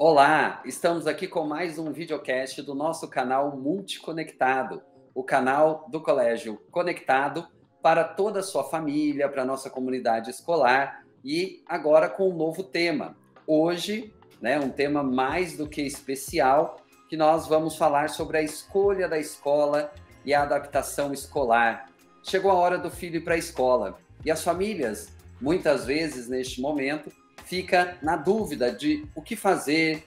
Olá, estamos aqui com mais um videocast do nosso canal Multiconectado, o canal do Colégio Conectado para toda a sua família, para a nossa comunidade escolar e agora com um novo tema. Hoje, um tema mais do que especial, que nós vamos falar sobre a escolha da escola e a adaptação escolar. Chegou a hora do filho ir para a escola e as famílias, muitas vezes neste momento, fica na dúvida de o que fazer,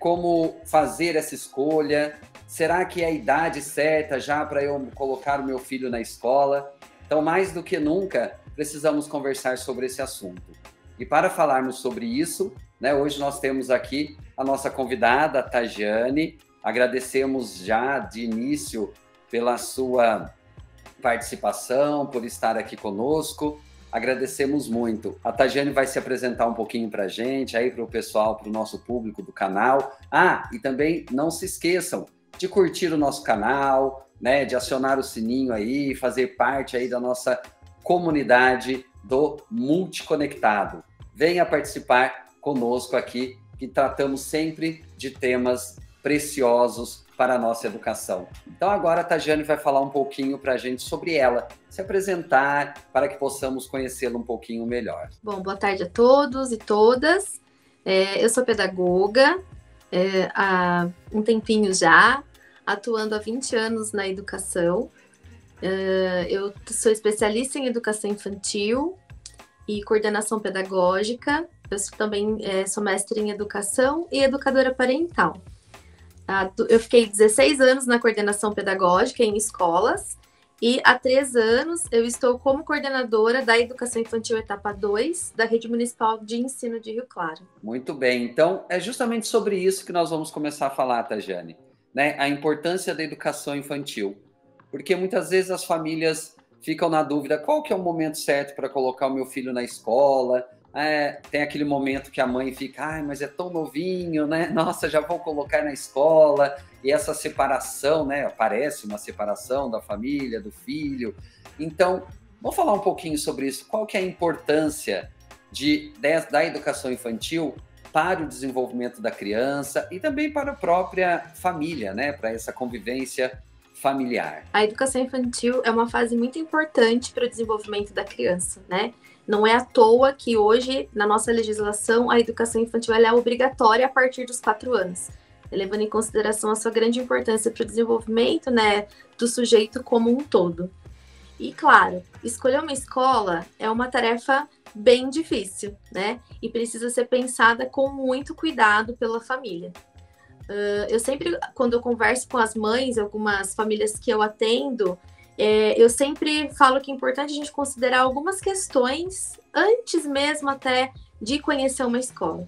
como fazer essa escolha. Será que é a idade certa já para eu colocar o meu filho na escola? Então, mais do que nunca, precisamos conversar sobre esse assunto. E para falarmos sobre isso, hoje nós temos aqui a nossa convidada, a Tajane. Agradecemos já de início pela sua participação, por estar aqui conosco. Agradecemos muito. A Tajane vai se apresentar um pouquinho para a gente, aí para o pessoal, para o nosso público do canal. E também não se esqueçam de curtir o nosso canal, de acionar o sininho aí, fazer parte aí da nossa comunidade do Multiconectado. Venha participar conosco aqui, que tratamos sempre de temas preciosos para a nossa educação. Então agora a Tajane vai falar um pouquinho para a gente sobre ela, se apresentar para que possamos conhecê-la um pouquinho melhor. Bom, boa tarde a todos e todas. Eu sou pedagoga há um tempinho já, atuando há 20 anos na educação. Eu sou especialista em educação infantil e coordenação pedagógica. Eu também sou mestre em educação e educadora parental. Eu fiquei 16 anos na coordenação pedagógica em escolas e há 3 anos eu estou como coordenadora da Educação Infantil Etapa 2 da Rede Municipal de Ensino de Rio Claro. Muito bem, então é justamente sobre isso que nós vamos começar a falar, Tajane, a importância da educação infantil, porque muitas vezes as famílias ficam na dúvida qual que é o momento certo para colocar o meu filho na escola. Tem aquele momento que a mãe fica, mas é tão novinho, Nossa, já vou colocar na escola. E essa separação, Aparece uma separação da família, do filho. Então, vamos falar um pouquinho sobre isso. Qual que é a importância da educação infantil para o desenvolvimento da criança e também para a própria família, para essa convivência familiar? A educação infantil é uma fase muito importante para o desenvolvimento da criança, Não é à toa que hoje, na nossa legislação, a educação infantil é obrigatória a partir dos 4 anos, levando em consideração a sua grande importância para o desenvolvimento, do sujeito como um todo. E, claro, escolher uma escola é uma tarefa bem difícil, E precisa ser pensada com muito cuidado pela família. Eu sempre, quando eu converso com as mães, algumas famílias que eu atendo, eu sempre falo que é importante a gente considerar algumas questões antes mesmo até de conhecer uma escola,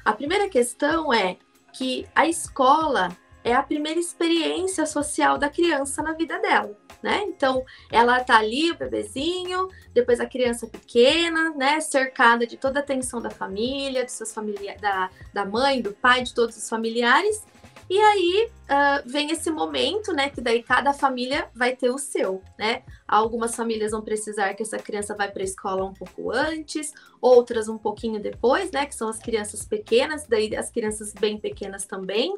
A primeira questão é que a escola é a primeira experiência social da criança na vida dela, Então, ela tá ali, o bebezinho, depois a criança pequena, cercada de toda a atenção da família, dos seus da mãe, do pai, de todos os familiares. E aí vem esse momento, que daí cada família vai ter o seu, Algumas famílias vão precisar que essa criança vá para a escola um pouco antes, outras um pouquinho depois, que são as crianças pequenas, daí as crianças bem pequenas também.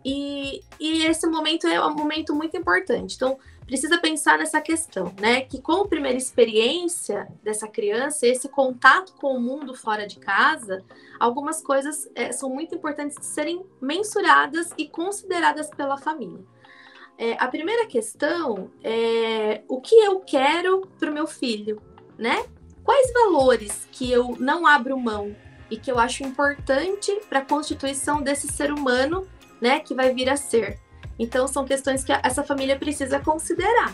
E esse momento é um momento muito importante. Então, precisa pensar nessa questão, Que como primeira experiência dessa criança, esse contato com o mundo fora de casa, algumas coisas são muito importantes de serem mensuradas e consideradas pela família. A primeira questão é o que eu quero para o meu filho, Quais valores que eu não abro mão e que eu acho importante para a constituição desse ser humano, que vai vir a ser. Então, são questões que essa família precisa considerar,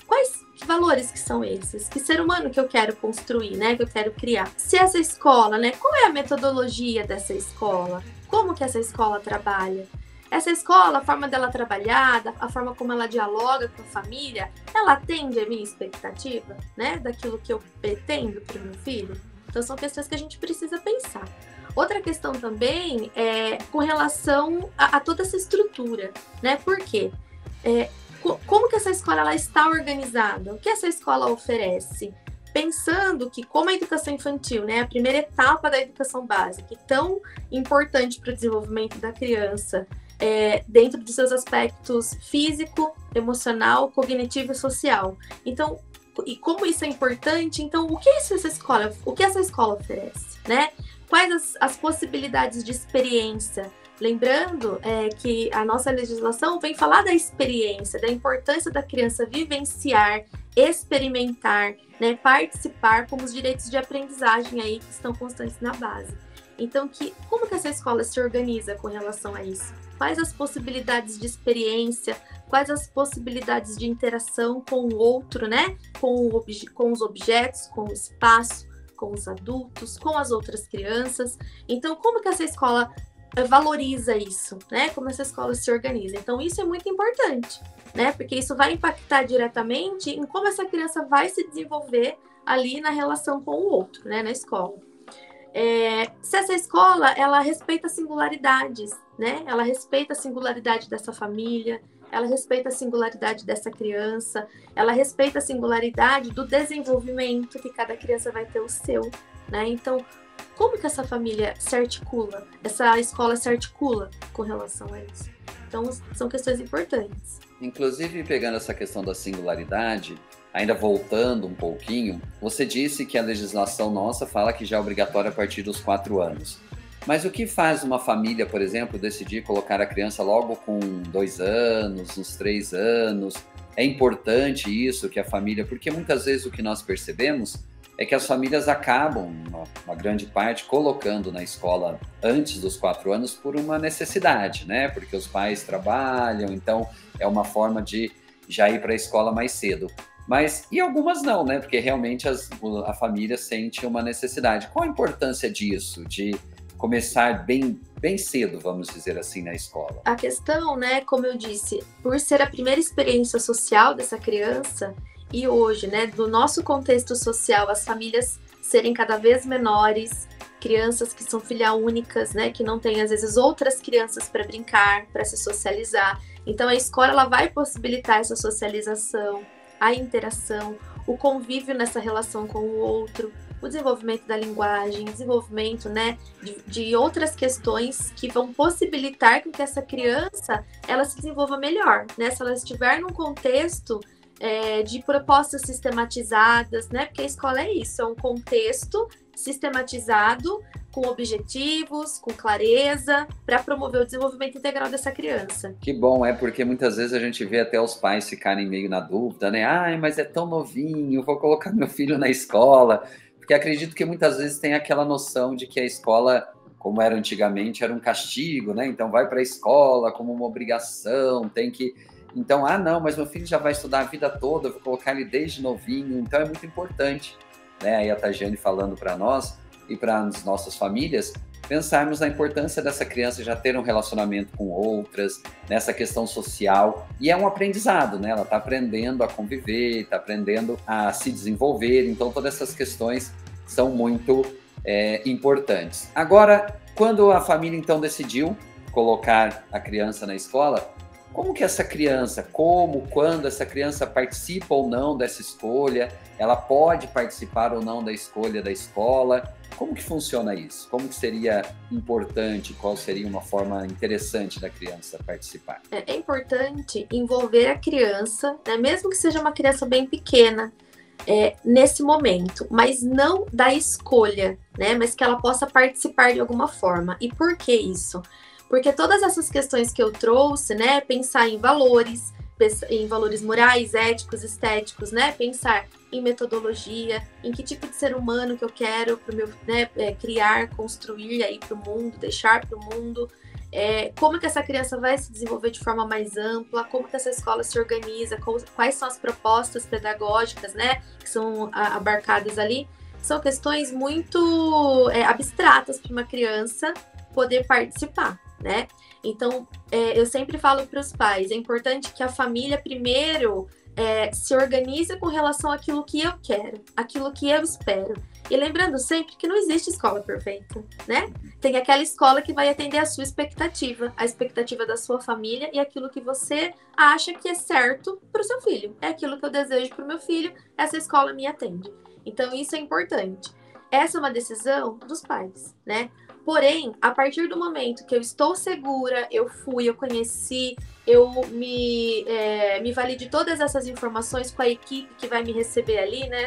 Quais valores que são esses? Que ser humano que eu quero construir, que eu quero criar? Se essa escola, qual é a metodologia dessa escola? Como que essa escola trabalha? Essa escola, a forma dela trabalhar, a forma como ela dialoga com a família, ela atende a minha expectativa, Daquilo que eu pretendo para o meu filho? Então, são questões que a gente precisa pensar. Outra questão também é com relação a toda essa estrutura, Por quê? Como que essa escola ela está organizada? O que essa escola oferece? pensando que, como a educação infantil, né, a primeira etapa da educação básica, é tão importante para o desenvolvimento da criança, dentro dos seus aspectos físico, emocional, cognitivo e social. Então, e como isso é importante, então o que essa escola oferece, né? Quais as possibilidades de experiência? Lembrando que a nossa legislação vem falar da experiência, da importância da criança vivenciar, experimentar, né, participar, como os direitos de aprendizagem aí que estão constantes na base. Então, como que essa escola se organiza com relação a isso? Quais as possibilidades de experiência, quais as possibilidades de interação com o outro, né? Com os objetos, com o espaço, com os adultos, com as outras crianças. Então, como que essa escola valoriza isso, né? Como essa escola se organiza. Então, isso é muito importante, né? Porque isso vai impactar diretamente em como essa criança vai se desenvolver ali na relação com o outro, né? Na escola. Se essa escola, ela respeita singularidades, né? Ela respeita a singularidade dessa família, ela respeita a singularidade dessa criança, ela respeita a singularidade do desenvolvimento, que cada criança vai ter o seu, né? Então, como que essa família se articula, essa escola se articula com relação a isso? Então, são questões importantes. Inclusive, pegando essa questão da singularidade, ainda voltando um pouquinho, você disse que a legislação nossa fala que já é obrigatório a partir dos 4 anos. Mas o que faz uma família, por exemplo, decidir colocar a criança logo com 2 anos, uns 3 anos? É importante isso, que a família... Porque muitas vezes o que nós percebemos é que as famílias acabam, uma grande parte, colocando na escola antes dos 4 anos por uma necessidade, né? Porque os pais trabalham, então é uma forma de já ir para a escola mais cedo. Mas, e algumas não, né? Porque realmente a família sente uma necessidade. Qual a importância disso, de começar bem cedo, vamos dizer assim, na escola? A questão, né, como eu disse, por ser a primeira experiência social dessa criança, e hoje, né, do nosso contexto social, as famílias serem cada vez menores, crianças que são filha únicas, né, que não têm, às vezes, outras crianças para brincar, para se socializar. Então, a escola ela vai possibilitar essa socialização, a interação, o convívio nessa relação com o outro, o desenvolvimento da linguagem, desenvolvimento, né, de outras questões que vão possibilitar que essa criança ela se desenvolva melhor, né, se ela estiver num contexto de propostas sistematizadas, né, porque a escola é isso, é um contexto sistematizado, com objetivos, com clareza, para promover o desenvolvimento integral dessa criança. Que bom, porque muitas vezes a gente vê até os pais ficarem meio na dúvida, né? Ai, mas é tão novinho, vou colocar meu filho na escola. Porque acredito que muitas vezes tem aquela noção de que a escola, como era antigamente, era um castigo, né? Então vai para a escola como uma obrigação, tem que... Então, não, mas meu filho já vai estudar a vida toda, vou colocar ele desde novinho, então é muito importante, né? Aí a Tajane falando para nós e para as nossas famílias, pensarmos na importância dessa criança já ter um relacionamento com outras, nessa questão social, e é um aprendizado, né? Ela está aprendendo a conviver, está aprendendo a se desenvolver, então todas essas questões são muito importantes. Agora, quando a família então decidiu colocar a criança na escola, como que essa criança, quando essa criança participa ou não dessa escolha, ela pode participar ou não da escolha da escola? Como que funciona isso? Como que seria importante? Qual seria uma forma interessante da criança participar? É importante envolver a criança, né, mesmo que seja uma criança bem pequena, nesse momento, mas não da escolha, né, mas que ela possa participar de alguma forma. E por que isso? Porque todas essas questões que eu trouxe, né, pensar em valores morais, éticos, estéticos, né, pensar em metodologia, em que tipo de ser humano que eu quero para o meu, né, criar, construir aí para o mundo, deixar para o mundo, como que essa criança vai se desenvolver de forma mais ampla, como que essa escola se organiza, quais são as propostas pedagógicas, né, que são abarcadas ali, são questões muito abstratas para uma criança poder participar, né? Então, eu sempre falo para os pais, é importante que a família primeiro se organize com relação àquilo que eu quero, aquilo que eu espero. E lembrando sempre que não existe escola perfeita, né? Tem aquela escola que vai atender a sua expectativa, a expectativa da sua família e aquilo que você acha que é certo para o seu filho. É aquilo que eu desejo para o meu filho, essa escola me atende. Então, isso é importante. Essa é uma decisão dos pais, né? Porém, a partir do momento que eu estou segura, eu conheci, eu me vali de todas essas informações com a equipe que vai me receber ali, né?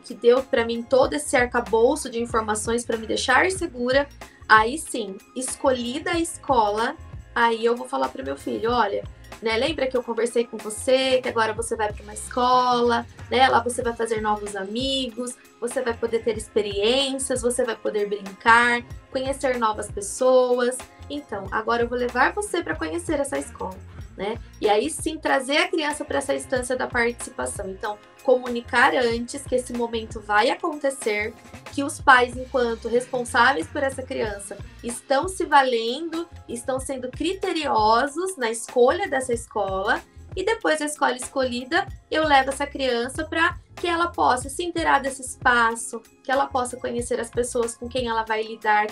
Que deu para mim todo esse arcabouço de informações para me deixar segura. Aí sim, escolhida a escola, aí eu vou falar para meu filho, olha, né, lembra que eu conversei com você, que agora você vai para uma escola, né, lá você vai fazer novos amigos, você vai poder ter experiências, você vai poder brincar, conhecer novas pessoas. Então, agora eu vou levar você para conhecer essa escola, né? E aí sim trazer a criança para essa instância da participação. Então, comunicar antes que esse momento vai acontecer, que os pais, enquanto responsáveis por essa criança, estão se valendo, estão sendo criteriosos na escolha dessa escola, e depois da escola escolhida, eu levo essa criança para que ela possa se inteirar desse espaço, que ela possa conhecer as pessoas com quem ela vai lidar,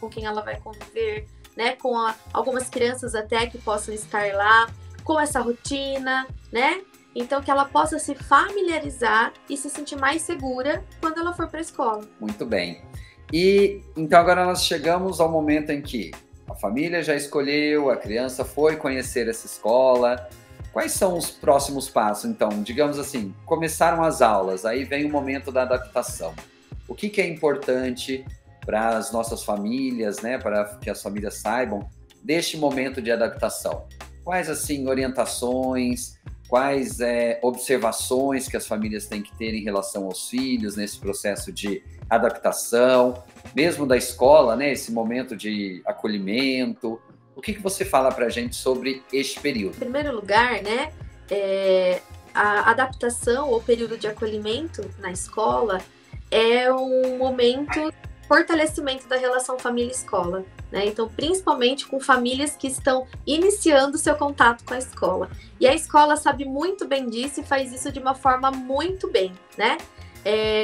com quem ela vai conviver, né? Com algumas crianças até que possam estar lá, com essa rotina, né? Então, que ela possa se familiarizar e se sentir mais segura quando ela for para a escola. Muito bem. E então agora nós chegamos ao momento em que a família já escolheu, a criança foi conhecer essa escola. Quais são os próximos passos? Então, digamos assim, começaram as aulas, aí vem o momento da adaptação. O que é importante para as nossas famílias, né, para que as famílias saibam deste momento de adaptação? Quais, assim, orientações, quais observações que as famílias têm que ter em relação aos filhos nesse processo de adaptação, mesmo da escola, né, esse momento de acolhimento? O que você fala para a gente sobre este período? Em primeiro lugar, né, a adaptação ou período de acolhimento na escola é um momento de fortalecimento da relação família-escola, né? Então, principalmente com famílias que estão iniciando seu contato com a escola. E a escola sabe muito bem disso e faz isso de uma forma muito bem, né?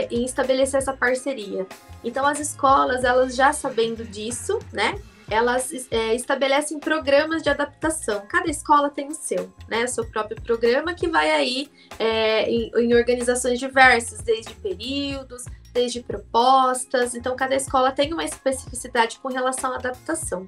Em estabelecer essa parceria. Então, as escolas, elas já sabendo disso, né? Elas estabelecem programas de adaptação. Cada escola tem o seu, né? O seu próprio programa que vai aí em organizações diversas, desde períodos, desde propostas. Então, cada escola tem uma especificidade com relação à adaptação.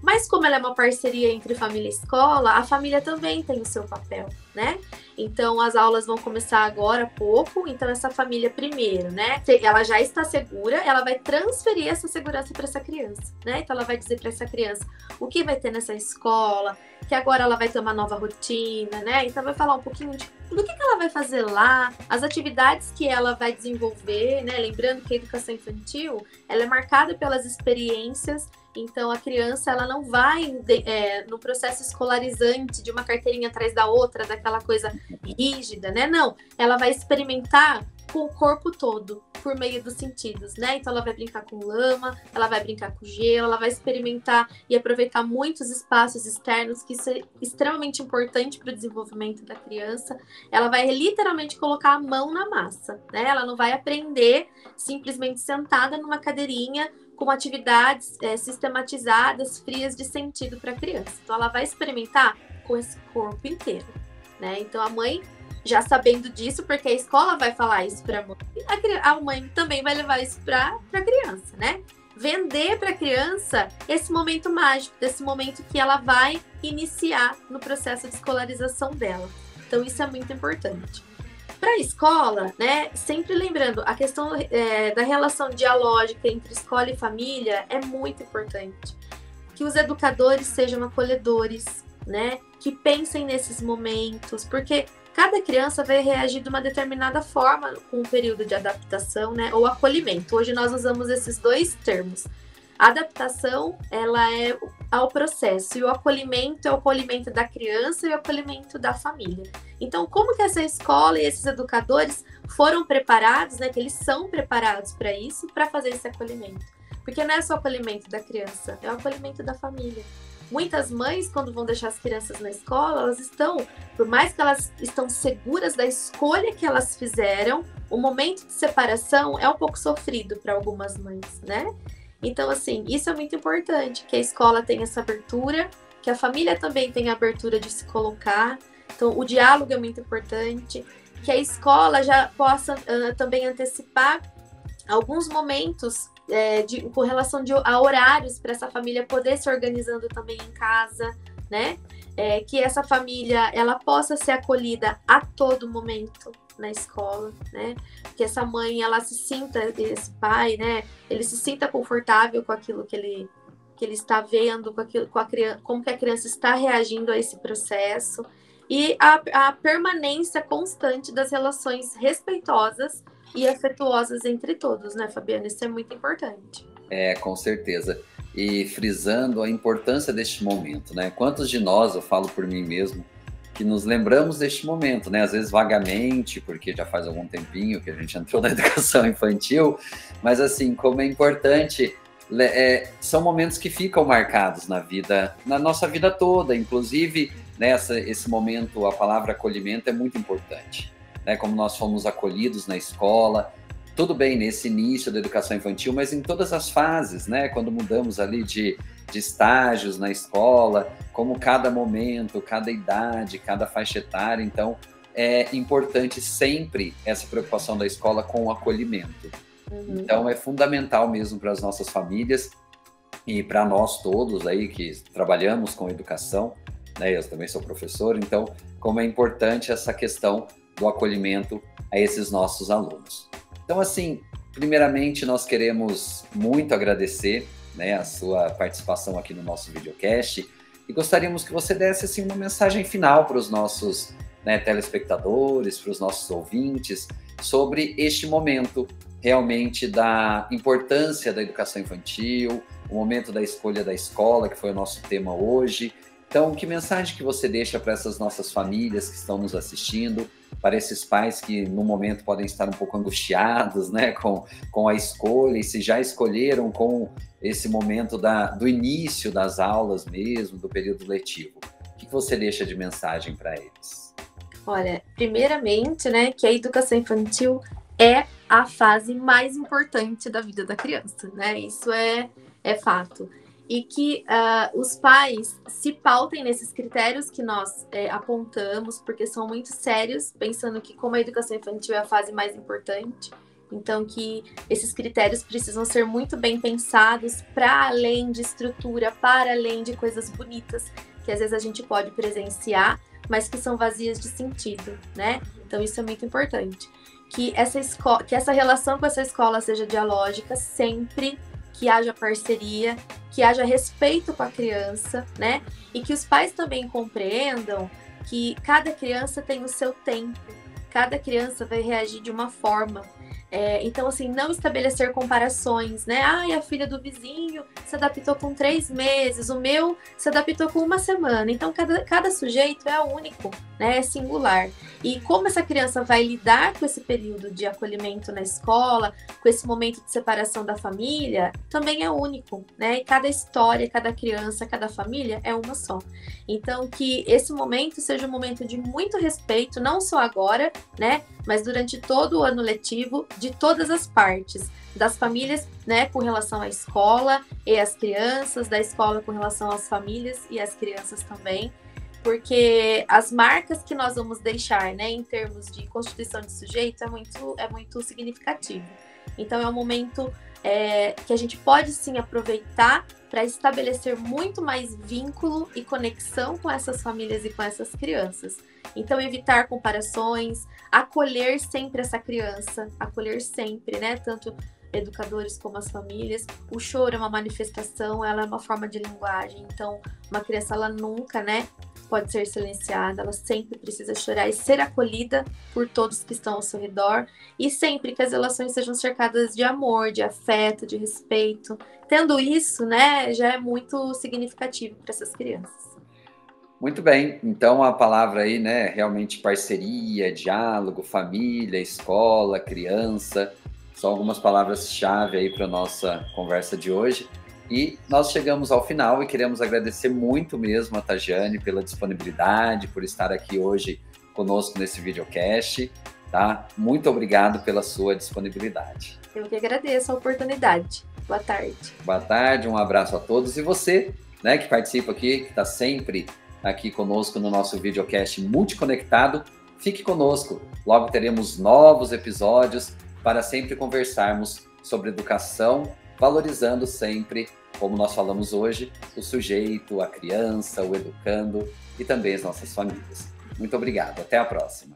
Mas como ela é uma parceria entre família e escola, a família também tem o seu papel, né? Então, as aulas vão começar agora há pouco, então essa família primeiro, né? Ela já está segura, ela vai transferir essa segurança para essa criança, né? Então, ela vai dizer para essa criança o que vai ter nessa escola, que agora ela vai ter uma nova rotina, né? Então, vai falar um pouquinho do que ela vai fazer lá, as atividades que ela vai desenvolver, né? Lembrando que a educação infantil, ela é marcada pelas experiências. Então, a criança, ela não vai no processo escolarizante de uma carteirinha atrás da outra, daquela coisa rígida, né? Não, ela vai experimentar com o corpo todo, por meio dos sentidos, né? Então, ela vai brincar com lama, ela vai brincar com gelo, ela vai experimentar e aproveitar muitos espaços externos, que isso é extremamente importante para o desenvolvimento da criança. Ela vai literalmente colocar a mão na massa, né? Ela não vai aprender simplesmente sentada numa cadeirinha, com atividades sistematizadas, frias de sentido para a criança. Então, ela vai experimentar com esse corpo inteiro, né? Então, a mãe, já sabendo disso, porque a escola vai falar isso para a mãe, a mãe também vai levar isso para a criança, né? Vender para a criança esse momento mágico, desse momento que ela vai iniciar no processo de escolarização dela. Então, isso é muito importante. Para a escola, né, sempre lembrando, a questão da relação dialógica entre escola e família é muito importante. Que os educadores sejam acolhedores, né, que pensem nesses momentos, porque cada criança vai reagir de uma determinada forma com o período de adaptação, né, ou acolhimento. Hoje nós usamos esses dois termos. A adaptação, ela é ao processo, e o acolhimento é o acolhimento da criança e o acolhimento da família. Então, como que essa escola e esses educadores foram preparados, né, que eles são preparados para isso, para fazer esse acolhimento? Porque não é só o acolhimento da criança, é o acolhimento da família. Muitas mães, quando vão deixar as crianças na escola, elas estão, por mais que elas estão seguras da escolha que elas fizeram, o momento de separação é um pouco sofrido para algumas mães, né? Então, assim, isso é muito importante, que a escola tenha essa abertura, que a família também tenha a abertura de se colocar. Então, o diálogo é muito importante, que a escola já possa também antecipar alguns momentos com relação a horários para essa família poder se organizando também em casa, né? Que essa família ela possa ser acolhida a todo momento na escola, né? Que essa mãe ela se sinta, esse pai, né? Ele se sinta confortável com aquilo que ele está vendo, com a criança, como que a criança está reagindo a esse processo e a permanência constante das relações respeitosas e afetuosas entre todos, né, Fabiana? Isso é muito importante. Com certeza. E frisando a importância deste momento, né? Quantos de nós, eu falo por mim mesmo, que nos lembramos deste momento, né? Às vezes vagamente, porque já faz algum tempinho que a gente entrou na educação infantil, mas assim, como é importante, são momentos que ficam marcados na vida, na nossa vida toda, inclusive, esse momento, a palavra acolhimento é muito importante. Como nós fomos acolhidos na escola, tudo bem nesse início da educação infantil, mas em todas as fases, né? Quando mudamos ali de estágios na escola, como cada momento, cada idade, cada faixa etária, então é importante sempre essa preocupação da escola com o acolhimento. Então é fundamental mesmo para as nossas famílias e para nós todos aí que trabalhamos com educação, né? Eu também sou professor, então como é importante essa questão do acolhimento a esses nossos alunos. Então, assim, primeiramente, nós queremos muito agradecer, né, a sua participação aqui no nosso videocast e gostaríamos que você desse assim, uma mensagem final para os nossos, né, telespectadores, para os nossos ouvintes, sobre este momento realmente da importância da educação infantil, o momento da escolha da escola, que foi o nosso tema hoje. Então, que mensagem que você deixa para essas nossas famílias que estão nos assistindo, para esses pais que no momento podem estar um pouco angustiados, né, com a escolha, e se já escolheram com esse momento do início das aulas mesmo, do período letivo? O que você deixa de mensagem para eles? Olha, primeiramente, né, que a educação infantil é a fase mais importante da vida da criança, né? Isso é fato. E que os pais se pautem nesses critérios que nós apontamos, porque são muito sérios, pensando que como a educação infantil é a fase mais importante, então que esses critérios precisam ser muito bem pensados para além de estrutura, para além de coisas bonitas, que às vezes a gente pode presenciar, mas que são vazias de sentido, né? Então isso é muito importante. Que essa relação com essa escola seja dialógica sempre, que haja parceria, que haja respeito com a criança, né? E que os pais também compreendam que cada criança tem o seu tempo, cada criança vai reagir de uma forma. Então, assim, não estabelecer comparações, né? Ai, a filha do vizinho se adaptou com 3 meses, o meu se adaptou com 1 semana. Então, cada sujeito é único, né? É singular. E como essa criança vai lidar com esse período de acolhimento na escola, com esse momento de separação da família, também é único, né? E cada história, cada criança, cada família é uma só. Então, que esse momento seja um momento de muito respeito, não só agora, né? Mas durante todo o ano letivo, de todas as partes, das famílias, né, com relação à escola e às crianças, da escola com relação às famílias e às crianças também, porque as marcas que nós vamos deixar, né, em termos de constituição de sujeito é muito significativo. Então é um momento que a gente pode sim aproveitar para estabelecer muito mais vínculo e conexão com essas famílias e com essas crianças. Então, evitar comparações, acolher sempre essa criança, acolher sempre, né? Tanto educadores como as famílias. O choro é uma manifestação, ela é uma forma de linguagem. Então, uma criança, ela nunca, né, pode ser silenciada, ela sempre precisa chorar e ser acolhida por todos que estão ao seu redor. E sempre que as relações sejam cercadas de amor, de afeto, de respeito. Tendo isso, né, já é muito significativo para essas crianças. Muito bem, então a palavra aí, né, realmente parceria, diálogo, família, escola, criança, São algumas palavras-chave aí para a nossa conversa de hoje. E nós chegamos ao final e queremos agradecer muito mesmo a Tajane pela disponibilidade, por estar aqui hoje conosco nesse videocast, tá? Muito obrigado pela sua disponibilidade. Eu que agradeço a oportunidade. Boa tarde. Boa tarde, um abraço a todos. E você, né, que participa aqui, que está sempre aqui conosco no nosso videocast Multiconectado, fique conosco. Logo teremos novos episódios para sempre conversarmos sobre educação, valorizando sempre, como nós falamos hoje, o sujeito, a criança, o educando e também as nossas famílias. Muito obrigado. Até a próxima.